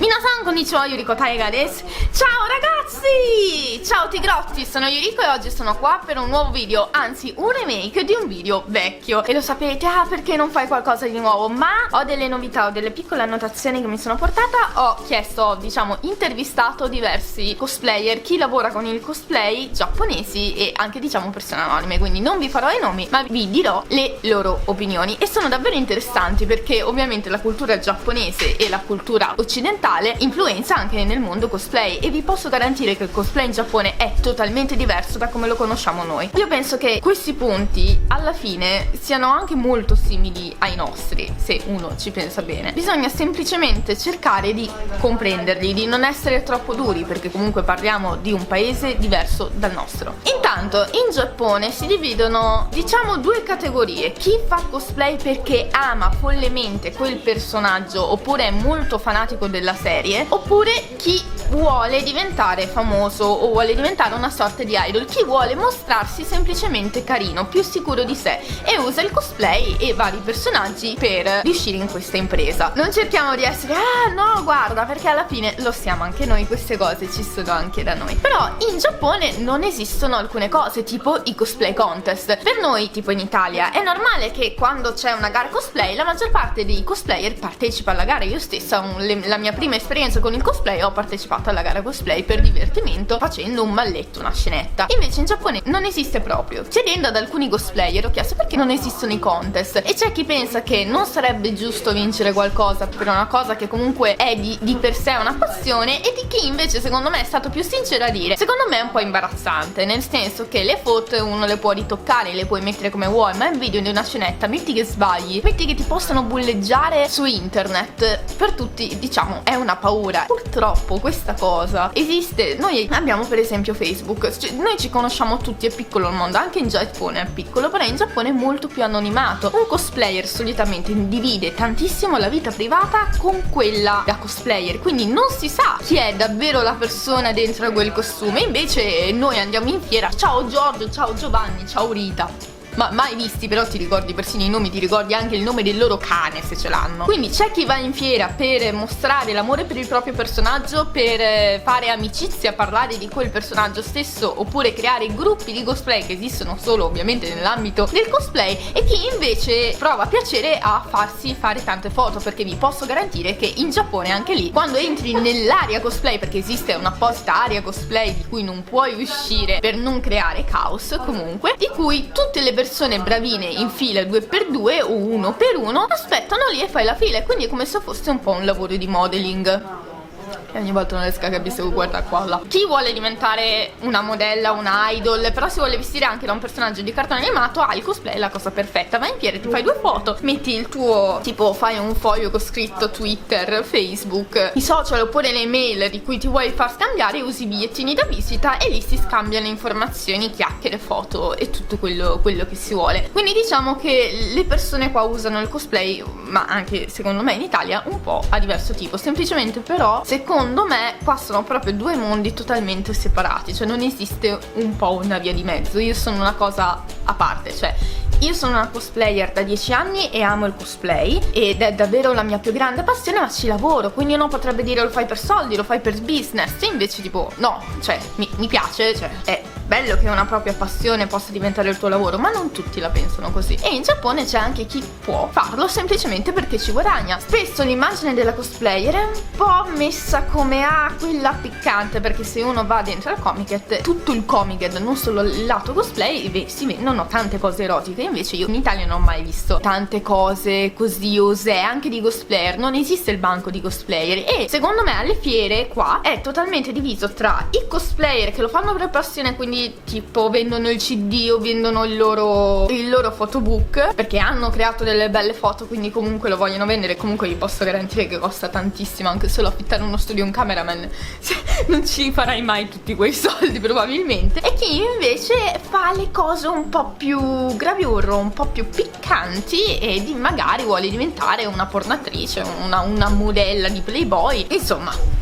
Minasan konnichiwa, Yuriko Taiga desu. Ciao ragazzi! Ciao Tigrotti, sono Yuriko e oggi sono qua per un nuovo video, anzi un remake di un video vecchio. E lo sapete, perché non fai qualcosa di nuovo? Ma ho delle novità, ho delle piccole annotazioni che mi sono portata. Ho chiesto, diciamo, intervistato diversi cosplayer, chi lavora con il cosplay, giapponesi e anche, diciamo, persone anonime. Quindi non vi farò i nomi, ma vi dirò le loro opinioni. E sono davvero interessanti perché ovviamente la cultura giapponese e la cultura occidentale influenza anche nel mondo cosplay, e vi posso garantire che il cosplay in Giappone è totalmente diverso da come lo conosciamo noi. Io penso che questi punti alla fine siano anche molto simili ai nostri, se uno ci pensa bene. Bisogna semplicemente cercare di comprenderli, di non essere troppo duri, perché comunque parliamo di un paese diverso dal nostro. Intanto in Giappone si dividono, diciamo, due categorie: chi fa cosplay perché ama follemente quel personaggio oppure è molto fanatico della serie, oppure chi vuole diventare famoso o vuole diventare una sorta di idol, chi vuole mostrarsi semplicemente carino, più sicuro di sé, e usa il cosplay e vari personaggi per riuscire in questa impresa. Non cerchiamo di essere no guarda, perché alla fine lo siamo anche noi, queste cose ci sono anche da noi. Però in Giappone non esistono alcune cose tipo i cosplay contest. Per noi, tipo in Italia, è normale che quando c'è una gara cosplay la maggior parte dei cosplayer partecipa alla gara. Io stessa, la mia prima esperienza con il cosplay, ho partecipato alla gara cosplay per divertimento facendo un balletto, una scenetta. Invece in Giappone non esiste proprio. Chiedendo ad alcuni cosplayer ho chiesto perché non esistono i contest, e c'è chi pensa che non sarebbe giusto vincere qualcosa per una cosa che comunque è di per sé una passione, e di chi invece secondo me è stato più sincero a dire: secondo me è un po' imbarazzante, nel senso che le foto uno le può ritoccare, le puoi mettere come vuoi, ma in video di una scenetta metti che sbagli, metti che ti possano bulleggiare su internet. Per tutti, diciamo, è una paura. Purtroppo questa cosa esiste. Noi abbiamo per esempio Facebook, noi ci conosciamo tutti, è piccolo il mondo, anche in Giappone è piccolo, però in Giappone è molto più anonimato. Un cosplayer solitamente divide tantissimo la vita privata con quella da cosplayer, quindi non si sa chi è davvero la persona dentro a quel costume. Invece noi andiamo in fiera, ciao Giorgio, ciao Giovanni, ciao Rita, ma mai visti, però ti ricordi persino i nomi, ti ricordi anche il nome del loro cane se ce l'hanno. Quindi c'è chi va in fiera per mostrare l'amore per il proprio personaggio, per fare amicizia, parlare di quel personaggio stesso, oppure creare gruppi di cosplay che esistono solo ovviamente nell'ambito del cosplay, e chi invece prova piacere a farsi fare tante foto, perché vi posso garantire che in Giappone anche lì, quando entri nell'area cosplay, perché esiste un'apposita area cosplay di cui non puoi uscire per non creare caos, comunque, di cui tutte le persone bravine in fila 2x2 o 1x1 aspettano lì e fai la fila, e quindi è come se fosse un po' un lavoro di modeling. E ogni volta non riesco a capire se guarda qua là. Chi vuole diventare una modella, una idol, però si vuole vestire anche da un personaggio di cartone animato, il cosplay è la cosa perfetta. Vai in fiera, ti fai due foto, metti il tuo, tipo fai un foglio con scritto Twitter, Facebook, i social oppure le mail di cui ti vuoi far scambiare, usi i bigliettini da visita e lì si scambiano informazioni, chiacchiere, foto e tutto quello che si vuole. Quindi diciamo che le persone qua usano il cosplay, ma anche secondo me in Italia, un po' a diverso tipo. Semplicemente però secondo me qua sono proprio due mondi totalmente separati, cioè non esiste un po' una via di mezzo. Io sono una cosa a parte, cioè io sono una cosplayer da 10 anni e amo il cosplay ed è davvero la mia più grande passione, ma ci lavoro, quindi uno potrebbe dire lo fai per soldi, lo fai per business, e invece tipo no, cioè mi piace, cioè è bello che una propria passione possa diventare il tuo lavoro, ma non tutti la pensano così. E in Giappone c'è anche chi può farlo semplicemente perché ci guadagna. Spesso l'immagine della cosplayer è un po' messa come quella piccante, perché se uno va dentro al Comiket, tutto il Comiket, non solo il lato cosplay, si vendono tante cose erotiche. Invece io in Italia non ho mai visto tante cose così osè, anche di cosplayer. Non esiste il banco di cosplayer, e secondo me alle fiere qua è totalmente diviso tra i cosplayer che lo fanno per passione, quindi tipo vendono il CD o vendono il loro photobook perché hanno creato delle belle foto, quindi comunque lo vogliono vendere. Comunque vi posso garantire che costa tantissimo, anche solo affittare uno studio, un cameraman non ci farai mai tutti quei soldi probabilmente. E chi invece fa le cose un po' più gravure, un po' più piccanti, e magari vuole diventare una pornatrice, una modella di Playboy, insomma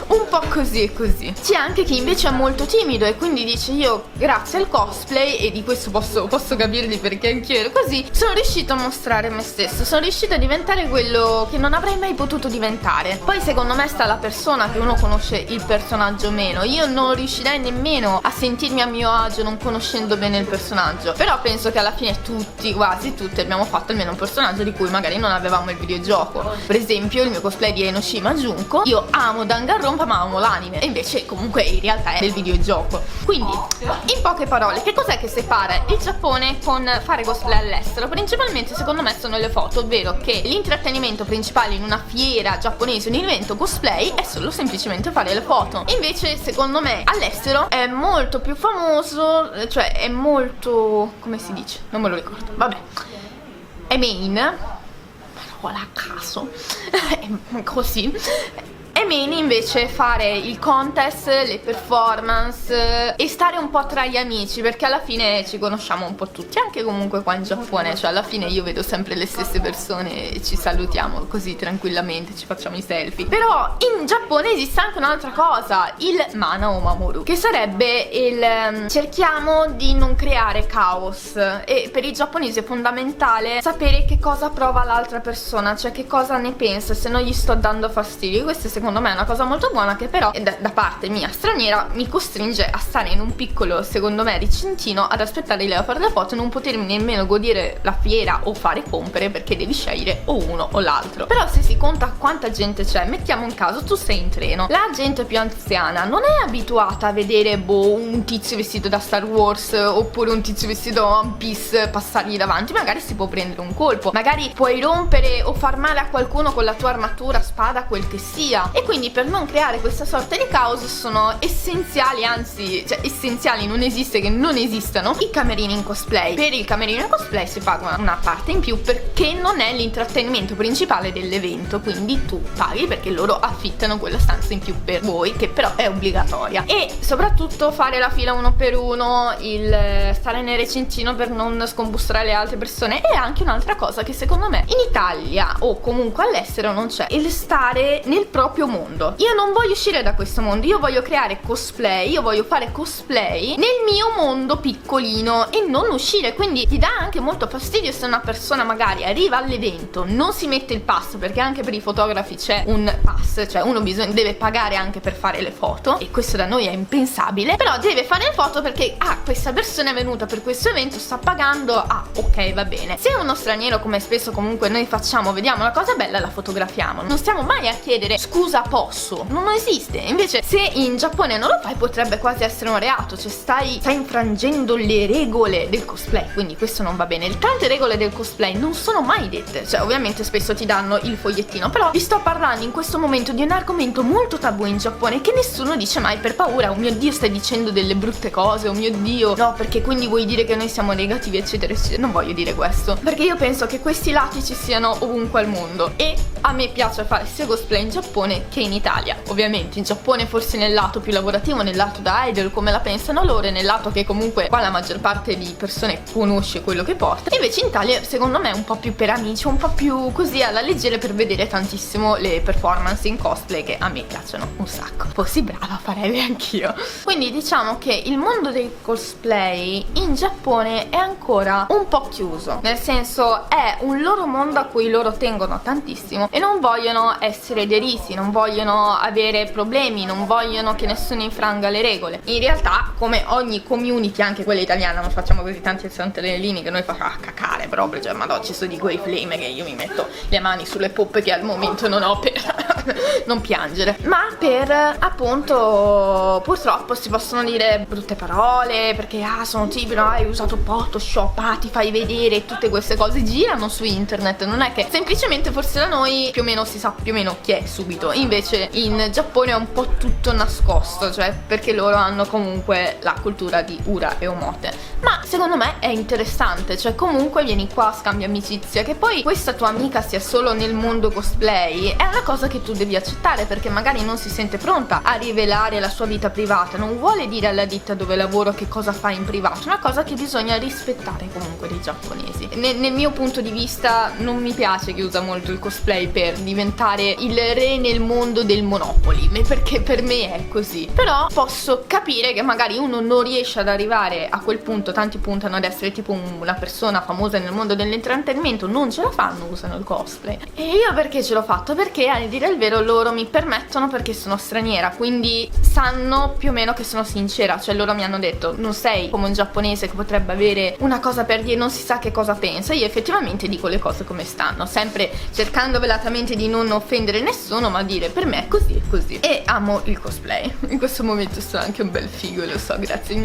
un po' così e così. C'è anche chi invece è molto timido e quindi dice: io grazie al cosplay, e di questo posso capirli perché anch'io ero così, sono riuscito a mostrare me stesso, sono riuscita a diventare quello che non avrei mai potuto diventare. Poi secondo me sta alla persona, che uno conosce il personaggio o meno. Io non riuscirei nemmeno a sentirmi a mio agio non conoscendo bene il personaggio, però penso che alla fine tutti, quasi tutti, abbiamo fatto almeno un personaggio di cui magari non avevamo il videogioco. Per esempio il mio cosplay di Enoshima Junko, io amo Danganronpa ma amo l'anime, e invece comunque in realtà è del videogioco. Quindi in poche parole, che cos'è che separa il Giappone con fare cosplay all'estero? Principalmente secondo me sono le foto, ovvero che l'intrattenimento principale in una fiera giapponese, un evento cosplay, è solo semplicemente fare le foto. Invece secondo me all'estero è molto più famoso, cioè è molto, come si dice? Non me lo ricordo, vabbè, è main, parola a caso, così. E main invece fare il contest, le performance e stare un po' tra gli amici, perché alla fine ci conosciamo un po' tutti, anche comunque qua in Giappone, cioè alla fine io vedo sempre le stesse persone e ci salutiamo così tranquillamente, ci facciamo i selfie. Però in Giappone esiste anche un'altra cosa, il mana o mamoru, che sarebbe il cerchiamo di non creare caos, e per i giapponesi è fondamentale sapere che cosa prova l'altra persona, cioè che cosa ne pensa, se non gli sto dando fastidio. Questo secondo me è una cosa molto buona, che però da parte mia straniera mi costringe a stare in un piccolo, secondo me, ricintino ad aspettare lei a fare la foto e non potermi nemmeno godere la fiera o fare compere, perché devi scegliere o uno o l'altro. Però se si conta quanta gente c'è, mettiamo un caso, tu sei in treno, la gente più anziana non è abituata a vedere un tizio vestito da Star Wars oppure un tizio vestito da One Piece passargli davanti, magari si può prendere un colpo, magari puoi rompere o far male a qualcuno con la tua armatura, spada, quel che sia. E quindi per non creare questa sorta di caos sono essenziali, anzi, cioè essenziali, non esiste che non esistano, i camerini in cosplay. Per il camerino in cosplay si paga una parte in più perché non è l'intrattenimento principale dell'evento, quindi tu paghi perché loro affittano quella stanza in più per voi, che però è obbligatoria. E soprattutto fare la fila uno per uno, il stare nel recintino per non scombussare le altre persone, è anche un'altra cosa che secondo me in Italia o comunque all'estero non c'è, il stare nel proprio mondo. Io non voglio uscire da questo mondo, io voglio creare cosplay, io voglio fare cosplay nel mio mondo piccolino e non uscire. Quindi ti dà anche molto fastidio se una persona magari arriva all'evento, non si mette il pass, perché anche per i fotografi c'è un pass, cioè uno deve pagare anche per fare le foto, e questo da noi è impensabile, però deve fare le foto perché questa persona è venuta per questo evento, sta pagando, ok, va bene. Se è uno straniero, come spesso comunque noi facciamo, vediamo una cosa bella, la fotografiamo, non stiamo mai a chiedere scusa posso, non esiste. Invece se in Giappone non lo fai potrebbe quasi essere un reato, cioè stai infrangendo le regole del cosplay, quindi questo non va bene. Tante regole del cosplay non sono mai dette, cioè ovviamente spesso ti danno il fogliettino, però vi sto parlando in questo momento di un argomento molto tabù in Giappone che nessuno dice mai per paura, oh mio Dio stai dicendo delle brutte cose, oh mio Dio no, perché quindi vuoi dire che noi siamo negativi eccetera eccetera. Non voglio dire questo, perché io penso che questi lati ci siano ovunque al mondo e a me piace fare sia cosplay in Giappone che in Italia. Ovviamente in Giappone forse nel lato più lavorativo, nel lato da idol come la pensano loro, e nel lato che comunque qua la maggior parte di persone conosce quello che porta. Invece in Italia secondo me è un po' più per amici, un po' più così alla leggera, per vedere tantissimo le performance in cosplay che a me piacciono un sacco. Fossi brava farei anch'io. Quindi diciamo che il mondo del cosplay in Giappone è ancora un po' chiuso, nel senso è un loro mondo a cui loro tengono tantissimo e non vogliono essere derisi, non vogliono avere problemi, non vogliono che nessuno infranga le regole. In realtà come ogni community, anche quella italiana, non facciamo così tanti santarellini che noi facciamo cacare proprio, cioè madò, ci sono di quei flame che io mi metto le mani sulle poppe che al momento non ho per non piangere, ma per appunto purtroppo si possono dire brutte parole perché sono tipico, hai usato Photoshop, ti fai vedere, tutte queste cose girano su internet, non è che semplicemente forse da noi più o meno si sa più o meno chi è subito, invece in Giappone è un po' tutto nascosto, cioè perché loro hanno comunque la cultura di ura e omote. Ma secondo me è interessante, cioè comunque vieni qua, scambi amicizia, che poi questa tua amica sia solo nel mondo cosplay è una cosa che tu tu devi accettare, perché magari non si sente pronta a rivelare la sua vita privata, non vuole dire alla ditta dove lavoro che cosa fa in privato, una cosa che bisogna rispettare comunque dei giapponesi. Nel mio punto di vista non mi piace che usa molto il cosplay per diventare il re nel mondo del Monopoly, perché per me è così. Però posso capire che magari uno non riesce ad arrivare a quel punto, tanti puntano ad essere tipo una persona famosa nel mondo dell'intrattenimento, non ce la fanno, usano il cosplay. E io perché ce l'ho fatto? Perché a dire il vero loro mi permettono, perché sono straniera, quindi sanno più o meno che sono sincera, cioè loro mi hanno detto non sei come un giapponese che potrebbe avere una cosa per dire, non si sa che cosa pensa. Io effettivamente dico le cose come stanno, sempre cercando velatamente di non offendere nessuno, ma dire per me è così e così. E amo il cosplay, in questo momento sono anche un bel figo, lo so, grazie.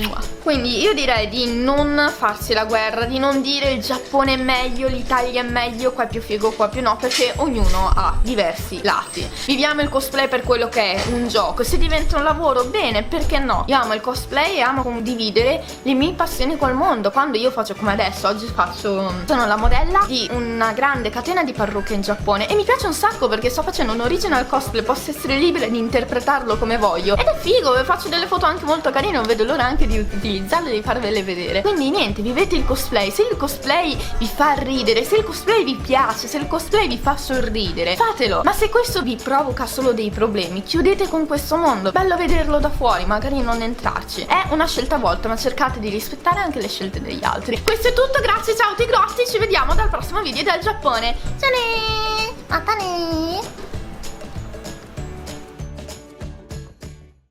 Quindi io direi di non farsi la guerra, di non dire il Giappone è meglio, l'Italia è meglio, qua è più figo, qua più no, perché ognuno ha diversi lati. Viviamo il cosplay per quello che è, un gioco. Se diventa un lavoro, bene, perché no? Io amo il cosplay e amo condividere le mie passioni col mondo. Quando io faccio come adesso, oggi sono la modella di una grande catena di parrucche in Giappone e mi piace un sacco perché sto facendo un original cosplay, posso essere libera di interpretarlo come voglio ed è figo, faccio delle foto anche molto carine, non vedo l'ora anche di utilizzarle e di farvele vedere. Quindi niente, vivete il cosplay. Se il cosplay vi fa ridere, se il cosplay vi piace, se il cosplay vi fa sorridere, fatelo. Ma se questo vi provoca solo dei problemi, chiudete con questo mondo. Bello vederlo da fuori, magari non entrarci. È una scelta a volte, ma cercate di rispettare anche le scelte degli altri. Questo è tutto, grazie, ciao tigrotti, ci vediamo dal prossimo video del Giappone. Ciao! Matane!